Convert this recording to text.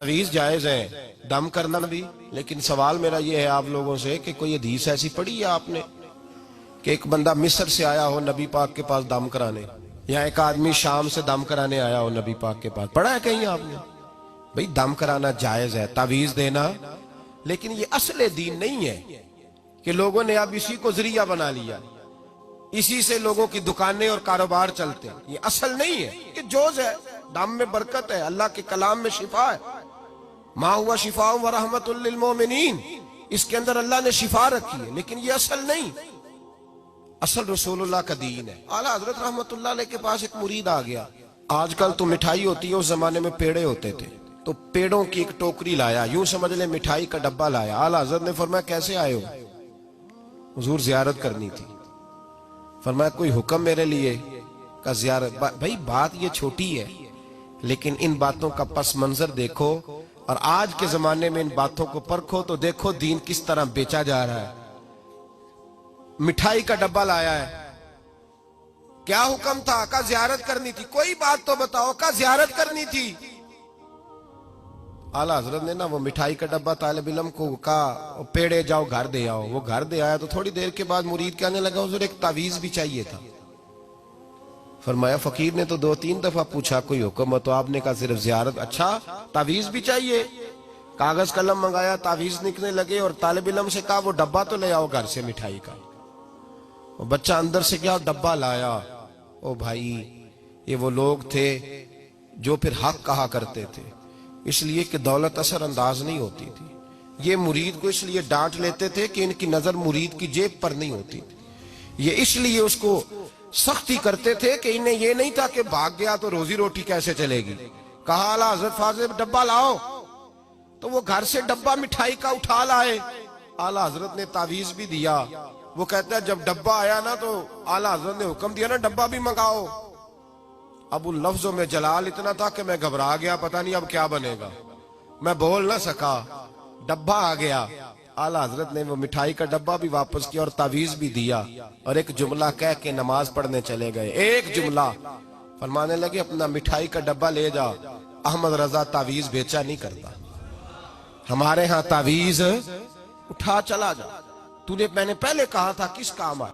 तावीज़ जायज है, दम करना भी, लेकिन सवाल मेरा ये है आप लोगों से कि कोई हदीस ऐसी पढ़ी है आपने कि एक बंदा मिस्र से आया हो नबी पाक के पास दम कराने, या एक आदमी शाम से दम कराने आया हो नबी पाक के पास? पढ़ा है कहीं आपने? भाई दम कराना जायज है, तावीज़ देना, लेकिन ये असले दीन नहीं है कि लोगों ने अब इसी को जरिया बना लिया, इसी से लोगों की दुकानें और कारोबार चलते हैं। ये असल नहीं है, ये जोज है। दम में बरकत है, अल्लाह के कलाम में शिफा है। मा हुआ शिफा व रहमतुल लिल मोमिनीन, इसके अंदर अल्लाह ने शिफा रखी है, लेकिन ये असल नहीं। असल रसूलुल्लाह का दीन है। आला हजरत रहमतुल्लाह अलैह के पास एक मुरीद आ गया। आजकल तो मिठाई होती है, उस जमाने में पेड़े होते थे, तो पेड़ों की एक टोकरी लाया, यूं समझ ले मिठाई का डब्बा लाया। आला हजरत ने फरमाया कैसे आए हो? हुजूर जियारत करनी थी। फरमाया कोई हुक्म मेरे लिए? का जियारत। भाई बात ये छोटी है, लेकिन इन बातों का पस मंजर देखो और आज के जमाने में इन बातों को परखो तो देखो दीन किस तरह बेचा जा रहा है। मिठाई का डब्बा लाया है, क्या हुक्म था? का जियारत करनी थी। कोई बात तो बताओ, का जियारत करनी थी। आला हजरत ने ना वो मिठाई का डब्बा तालिब इल्म को कहा पेड़े जाओ घर दे आओ। वो घर दे आया तो थोड़ी देर के बाद मुरीद कहने लगा हुजूर एक तावीज भी चाहिए था। फरमाया फकीर ने तो 2-3 दफा पूछा कोई हुक्म? तो आपने कहा सिर्फ जियारत। अच्छा तावीज भी चाहिए? कागज कलम मंगाया, तावीज लिखने लगे और तालिब इल्म से कहा वो डब्बा तो ले आओ घर से मिठाई का। वो बच्चा अंदर से गया डब्बा लाया। ओ भाई ये वो लोग थे जो फिर हक कहा करते थे, इसलिए कि दौलत असर अंदाज नहीं होती थी। ये मुरीद को इसलिए डांट लेते थे कि इनकी नजर मुरीद की जेब पर नहीं होती थी। ये इसलिए उसको सख्ती करते थे कि इन्हें ये नहीं था कि भाग गया तो रोजी रोटी कैसे चलेगी। कहा आला हजरत फाजिल डब्बा लाओ, तो वो घर से डब्बा मिठाई का उठा लाए। आला हजरत ने तावीज भी दिया। वो कहता है जब डब्बा आया ना तो आला हजरत ने हुक्म दिया ना डब्बा भी मंगाओ। अब उन लफ्जों में जलाल इतना था कि मैं घबरा गया, पता नहीं अब क्या बनेगा। मैं बोल ना सका, डब्बा आ गया। आला हजरत ने वो मिठाई का डब्बा भी वापस किया और तावीज भी दिया और एक जुमला कह के नमाज पढ़ने चले गए। एक जुमला फरमाने लगे अपना मिठाई का डब्बा ले जा, अहमद रजा तावीज बेचा नहीं करता, हमारे यहाँ तावीज उठा चला जा। तूने मैंने पहले कहा था किस काम आया।